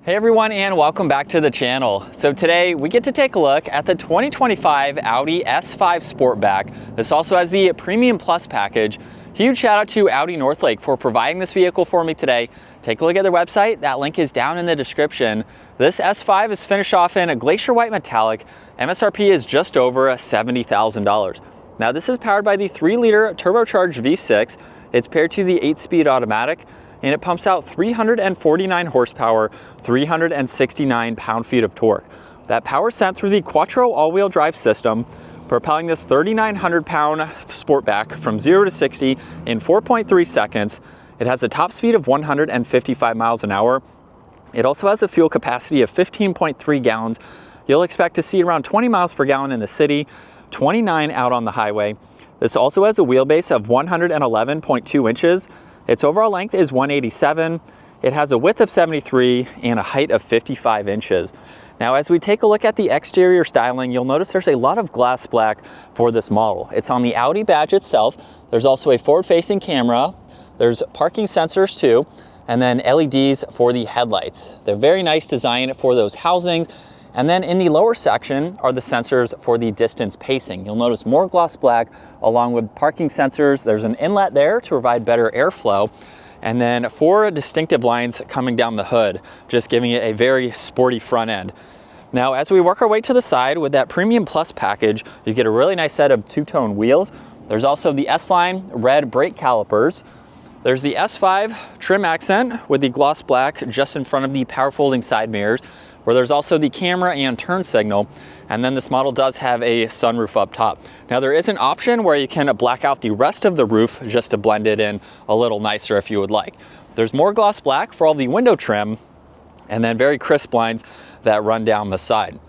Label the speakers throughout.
Speaker 1: Hey everyone, and welcome back to the channel. So today we get to take a look at the 2025 Audi S5 Sportback. This also has the Premium Plus package. Huge shout out to Audi Northlake for providing this vehicle for me today. Take a look at their website. That link is down in the description. This S5 is finished off in a glacier white metallic. MSRP is just over $70,000. Now this is powered by the 3-liter turbocharged V6. It's paired to the 8-speed automatic, and it pumps out 349 horsepower, 369 pound-feet of torque. That power is sent through the Quattro all-wheel drive system, propelling this 3,900-pound Sportback from 0 to 60 in 4.3 seconds. It has a top speed of 155 miles an hour. It also has a fuel capacity of 15.3 gallons. You'll expect to see around 20 miles per gallon in the city, 29 out on the highway. This also has a wheelbase of 111.2 inches. Its overall length is 187. It has a width of 73 and a height of 55 inches. Now, as we take a look at the exterior styling, you'll notice there's a lot of glass black for this model. It's on the Audi badge itself. There's also a forward-facing camera. There's parking sensors too, and then LEDs for the headlights. They're very nice design for those housings. And then in the lower section are the sensors for the distance pacing. You'll notice more gloss black along with parking sensors. There's an inlet there to provide better airflow. And then 4 distinctive lines coming down the hood, just giving it a very sporty front end. Now, as we work our way to the side with that Premium Plus package, you get a really nice set of two-tone wheels. There's also the S-Line red brake calipers. There's the S5 trim accent with the gloss black just in front of the power folding side mirrors, where there's also the camera and turn signal. And then this model does have a sunroof up top. Now there is an option where you can black out the rest of the roof just to blend it in a little nicer if you would like. There's more gloss black for all the window trim, and then very crisp lines that run down the side.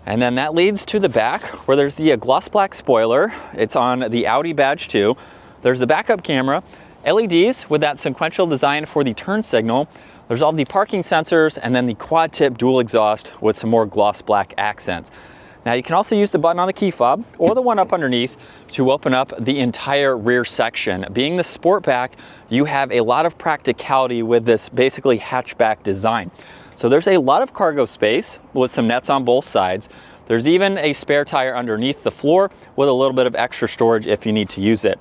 Speaker 1: And then that leads to the back, where there's the gloss black spoiler. It's on the Audi badge too. There's the backup camera, LEDs with that sequential design for the turn signal. There's all the parking sensors, and then the quad tip dual exhaust with some more gloss black accents. Now you can also use the button on the key fob or the one up underneath to open up the entire rear section. Being the Sportback, you have a lot of practicality with this basically hatchback design. So there's a lot of cargo space with some nets on both sides. There's even a spare tire underneath the floor with a little bit of extra storage if you need to use it.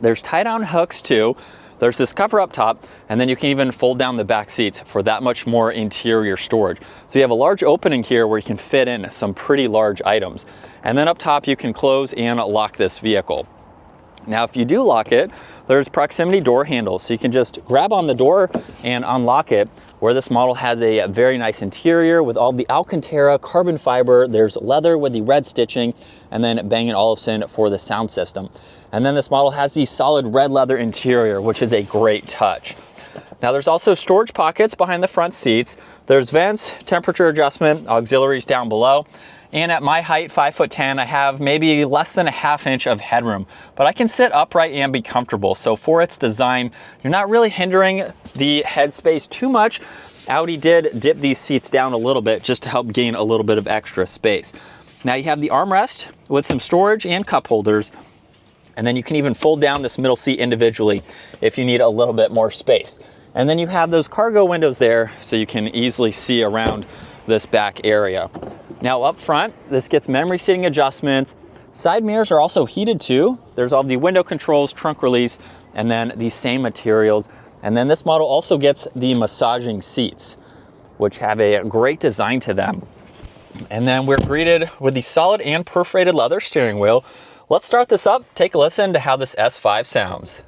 Speaker 1: There's tie-down hooks too. There's this cover up top, and then you can even fold down the back seats for that much more interior storage. So you have a large opening here where you can fit in some pretty large items. And then up top, you can close and lock this vehicle. Now, if you do lock it, there's proximity door handles. So you can just grab on the door and unlock it, where this model has a very nice interior with all the Alcantara carbon fiber. There's leather with the red stitching, and then Bang & Olufsen for the sound system. And then this model has the solid red leather interior, which is a great touch. Now there's also storage pockets behind the front seats. There's vents, temperature adjustment, auxiliaries down below. And at my height, 5'10", I have maybe less than a ½ inch of headroom, but I can sit upright and be comfortable. So for its design, you're not really hindering the headspace too much. Audi did dip these seats down a little bit just to help gain a little bit of extra space. Now you have the armrest with some storage and cup holders. And then you can even fold down this middle seat individually if you need a little bit more space. And then you have those cargo windows there so you can easily see around this back area. Now up front, this gets memory seating adjustments. Side mirrors are also heated too. There's all the window controls, trunk release, and then the same materials. And then this model also gets the massaging seats, which have a great design to them. And then we're greeted with the solid and perforated leather steering wheel. Let's start this up, take a listen to how this S5 sounds.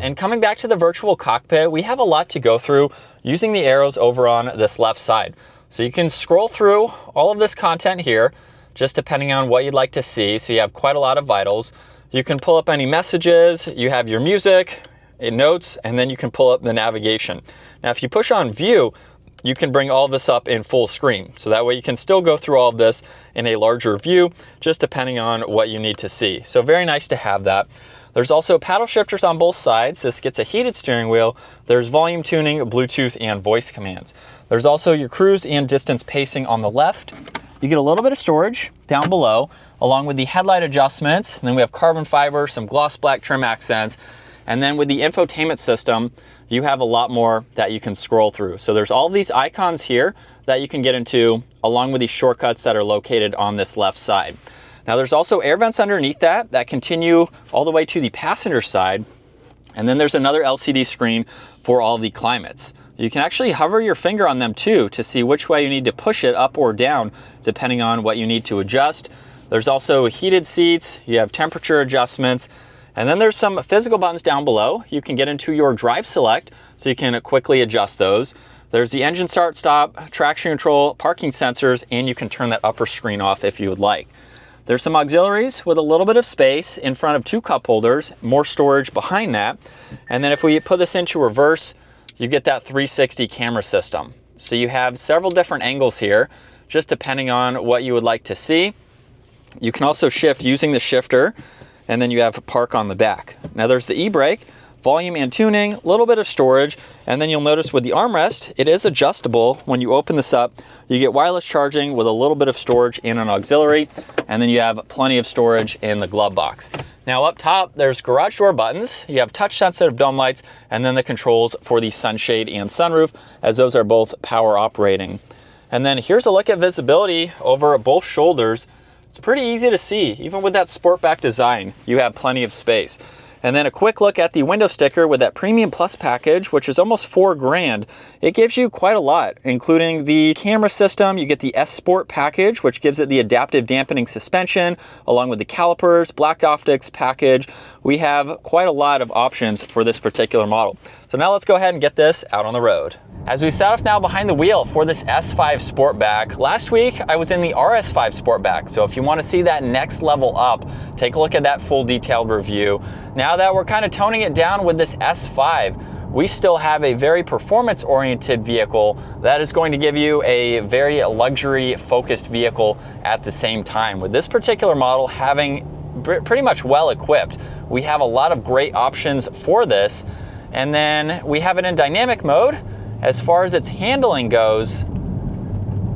Speaker 1: And coming back to the virtual cockpit, we have a lot to go through using the arrows over on this left side. So you can scroll through all of this content here, just depending on what you'd like to see. So you have quite a lot of vitals. You can pull up any messages, you have your music, notes, and then you can pull up the navigation. Now, if you push on view, you can bring all this up in full screen. So that way you can still go through all of this in a larger view, just depending on what you need to see. So very nice to have that. There's also paddle shifters on both sides. This gets a heated steering wheel. There's volume tuning, Bluetooth, and voice commands. There's also your cruise and distance pacing on the left. You get a little bit of storage down below. along with the headlight adjustments. And then we have carbon fiber, some gloss black trim accents. And then with the infotainment system, you have a lot more that you can scroll through. So there's all these icons here that you can get into, along with these shortcuts that are located on this left side. Now there's also air vents underneath that continue all the way to the passenger side. And then there's another LCD screen for all the climates. You can actually hover your finger on them too to see which way you need to push it up or down, depending on what you need to adjust. There's also heated seats, you have temperature adjustments, and then there's some physical buttons down below. You can get into your drive select, so you can quickly adjust those. There's the engine start stop, traction control, parking sensors, and you can turn that upper screen off if you would like. There's some auxiliaries with a little bit of space in front of 2 cup holders, more storage behind that. And then if we put this into reverse, you get that 360 camera system. So you have several different angles here, just depending on what you would like to see. You can also shift using the shifter, and then you have park on the back. Now there's the e-brake, volume and tuning, a little bit of storage, and then you'll notice with the armrest, it is adjustable. When you open this up, you get wireless charging with a little bit of storage in an auxiliary, and then you have plenty of storage in the glove box. Now up top, there's garage door buttons, you have touch sensitive dome lights, and then the controls for the sunshade and sunroof, as those are both power operating. And then here's a look at visibility over both shoulders. It's pretty easy to see, even with that Sportback design, you have plenty of space. And then a quick look at the window sticker with that Premium Plus package, which is almost $4 grand. It gives you quite a lot, including the camera system. You get the S Sport package, which gives it the adaptive dampening suspension, along with the calipers, Black Optics package. We have quite a lot of options for this particular model. So now let's go ahead and get this out on the road. As we set off now behind the wheel for this S5 Sportback, last week I was in the RS5 Sportback, so if you want to see that next level up, take a look at that full detailed review. Now that we're kind of toning it down with this S5, we still have a very performance-oriented vehicle that is going to give you a very luxury-focused vehicle at the same time. With this particular model having pretty much well equipped, we have a lot of great options for this. And then we have it in dynamic mode. As far as its handling goes,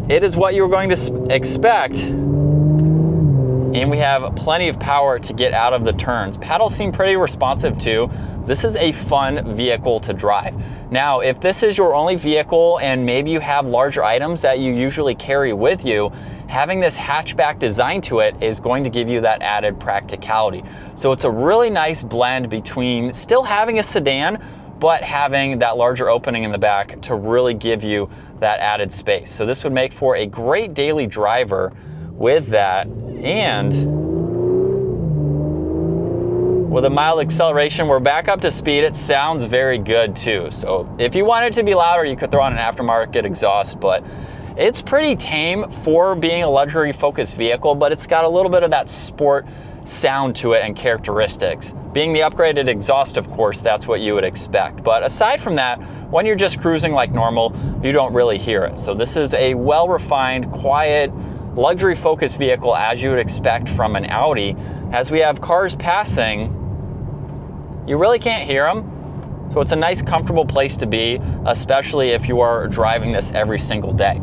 Speaker 1: it is what you're going to expect. And we have plenty of power to get out of the turns. Pedals seem pretty responsive too. This is a fun vehicle to drive. Now, if this is your only vehicle and maybe you have larger items that you usually carry with you, having this hatchback design to it is going to give you that added practicality. So it's a really nice blend between still having a sedan, but having that larger opening in the back to really give you that added space. So this would make for a great daily driver with that, and with a mild acceleration, we're back up to speed. It sounds very good too. So if you want it to be louder, you could throw on an aftermarket exhaust, but it's pretty tame for being a luxury focused vehicle, but it's got a little bit of that sport sound to it and characteristics. Being the upgraded exhaust, of course, that's what you would expect. But aside from that, when you're just cruising like normal, you don't really hear it. So this is a well-refined, quiet, luxury-focused vehicle as you would expect from an Audi. As we have cars passing, you really can't hear them. So it's a nice, comfortable place to be, especially if you are driving this every single day.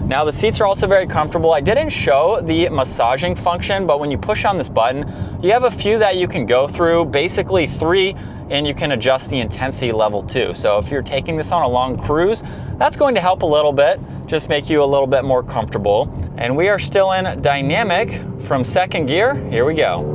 Speaker 1: Now the seats are also very comfortable. I didn't show the massaging function, but when you push on this button, you have a few that you can go through, basically 3, and you can adjust the intensity level too. So if you're taking this on a long cruise, that's going to help a little bit, just make you a little bit more comfortable. And we are still in dynamic from second gear. Here we go.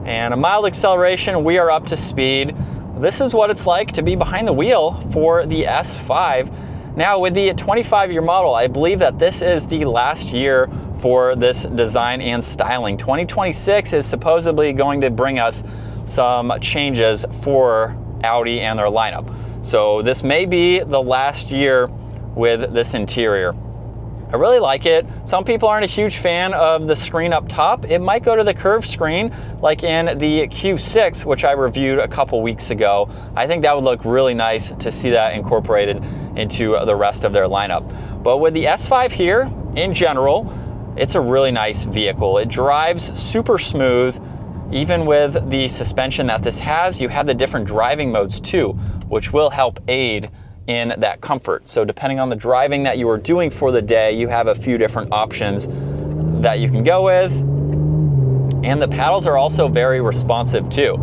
Speaker 1: And a mild acceleration, we are up to speed. This is what it's like to be behind the wheel for the S5. Now with the 25-year model, I believe that this is the last year for this design and styling. 2026 is supposedly going to bring us some changes for Audi and their lineup. So this may be the last year with this interior. I really like it. Some people aren't a huge fan of the screen up top. It might go to the curved screen like in the Q6, which I reviewed a couple weeks ago. I think that would look really nice to see that incorporated into the rest of their lineup. But with the S5 here, in general, it's a really nice vehicle. It drives super smooth. Even with the suspension that this has, you have the different driving modes too, which will help aid in that comfort. So depending on the driving that you are doing for the day, you have a few different options that you can go with. And the paddles are also very responsive too.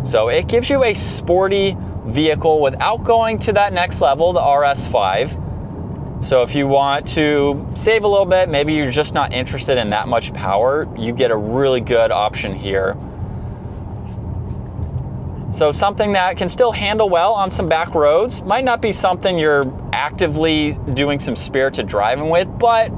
Speaker 1: So it gives you a sporty vehicle without going to that next level, the RS5. So if you want to save a little bit, maybe you're just not interested in that much power, you get a really good option here. So something that can still handle well on some back roads. Might not be something you're actively doing some spirited driving with, but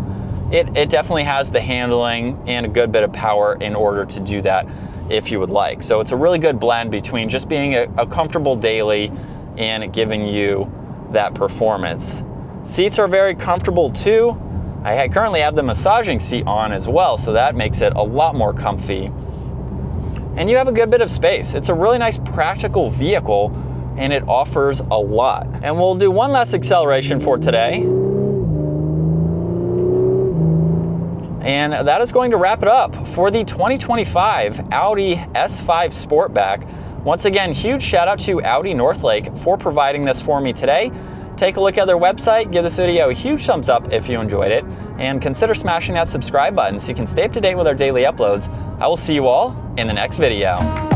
Speaker 1: it definitely has the handling and a good bit of power in order to do that if you would like. So it's a really good blend between just being a comfortable daily and giving you that performance. Seats are very comfortable too. I currently have the massaging seat on as well, so that makes it a lot more comfy. And you have a good bit of space. It's a really nice practical vehicle and it offers a lot. And we'll do one last acceleration for today. And that is going to wrap it up for the 2025 Audi S5 Sportback. Once again, huge shout out to Audi Northlake for providing this for me today. Take a look at their website, give this video a huge thumbs up if you enjoyed it, and consider smashing that subscribe button so you can stay up to date with our daily uploads. I will see you all in the next video.